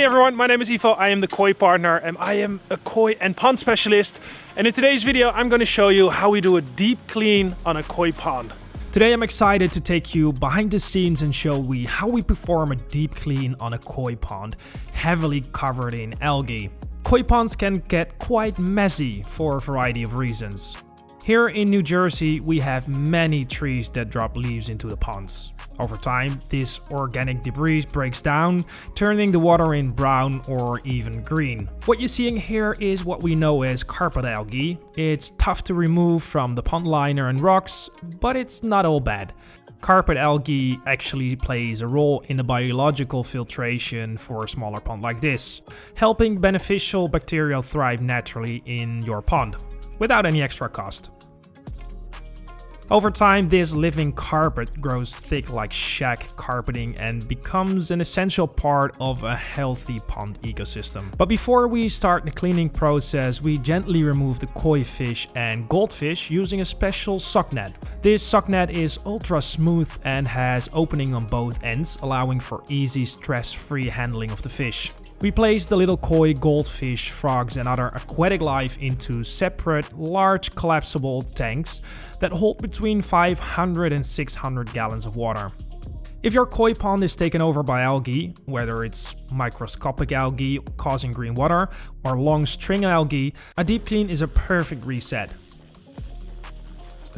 everyone, my name is Ivo, I am the koi partner and I am a koi and pond specialist. And in today's video I'm going to show you how we do a deep clean on a koi pond. Today I'm excited to take you behind the scenes and show you how we perform a deep clean on a koi pond, heavily covered in algae. Koi ponds can get quite messy for a variety of reasons. Here in New Jersey we have many trees that drop leaves into the ponds. Over time, this organic debris breaks down, turning the water in brown or even green. What you're seeing here is what we know as carpet algae. It's tough to remove from the pond liner and rocks, but it's not all bad. Carpet algae actually plays a role in the biological filtration for a smaller pond like this, helping beneficial bacteria thrive naturally in your pond, without any extra cost. Over time, this living carpet grows thick like shag carpeting and becomes an essential part of a healthy pond ecosystem. But before we start the cleaning process, we gently remove the koi fish and goldfish using a special sock net. This sock net is ultra smooth and has opening on both ends, allowing for easy, stress-free handling of the fish. We place the little koi, goldfish, frogs and other aquatic life into separate, large collapsible tanks that hold between 500 and 600 gallons of water. If your koi pond is taken over by algae, whether it's microscopic algae causing green water or long string algae, a deep clean is a perfect reset.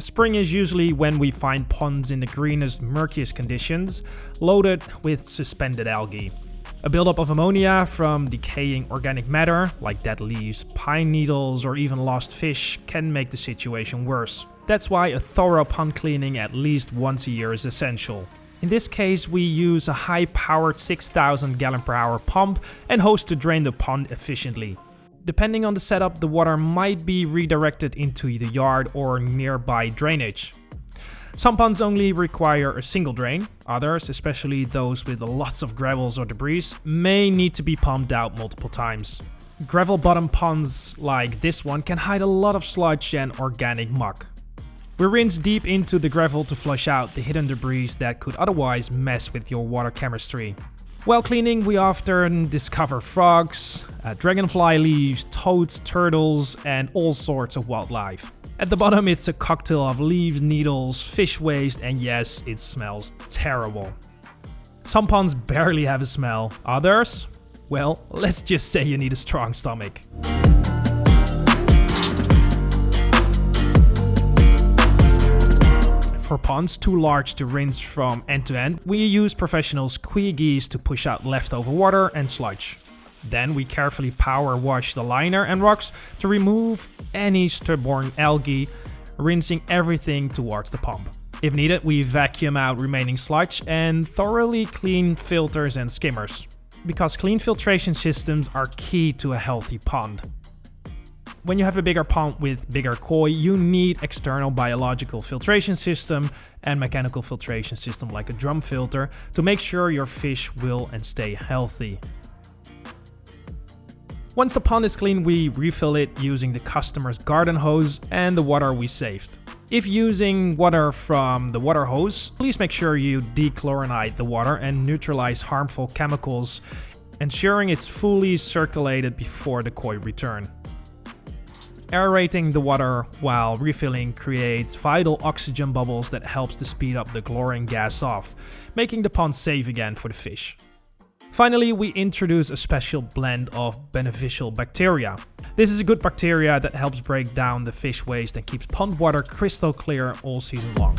Spring is usually when we find ponds in the greenest, murkiest conditions, loaded with suspended algae. A buildup of ammonia from decaying organic matter, like dead leaves, pine needles, or even lost fish, can make the situation worse. That's why a thorough pond cleaning at least once a year is essential. In this case, we use a high-powered 6,000 gallon per hour pump and hose to drain the pond efficiently. Depending on the setup, the water might be redirected into the yard or nearby drainage. Some ponds only require a single drain. Others, especially those with lots of gravels or debris, may need to be pumped out multiple times. Gravel bottom ponds like this one can hide a lot of sludge and organic muck. We rinse deep into the gravel to flush out the hidden debris that could otherwise mess with your water chemistry. While cleaning, we often discover frogs, dragonfly leaves, toads, turtles, and all sorts of wildlife. At the bottom, it's a cocktail of leaves, needles, fish waste, and yes, it smells terrible. Some ponds barely have a smell. Others? Well, let's just say you need a strong stomach. For ponds too large to rinse from end to end, we use professional squeegees to push out leftover water and sludge. Then we carefully power wash the liner and rocks to remove any stubborn algae, rinsing everything towards the pump. If needed, we vacuum out remaining sludge and thoroughly clean filters and skimmers, because clean filtration systems are key to a healthy pond. When you have a bigger pond with bigger koi, you need external biological filtration system and mechanical filtration system like a drum filter to make sure your fish will and stay healthy. Once the pond is clean, we refill it using the customer's garden hose and the water we saved. If using water from the water hose, please make sure you dechlorinate the water and neutralize harmful chemicals, ensuring it's fully circulated before the koi return. Aerating the water while refilling creates vital oxygen bubbles that helps to speed up the chlorine gas off, making the pond safe again for the fish. Finally, we introduce a special blend of beneficial bacteria. This is a good bacteria that helps break down the fish waste and keeps pond water crystal clear all season long.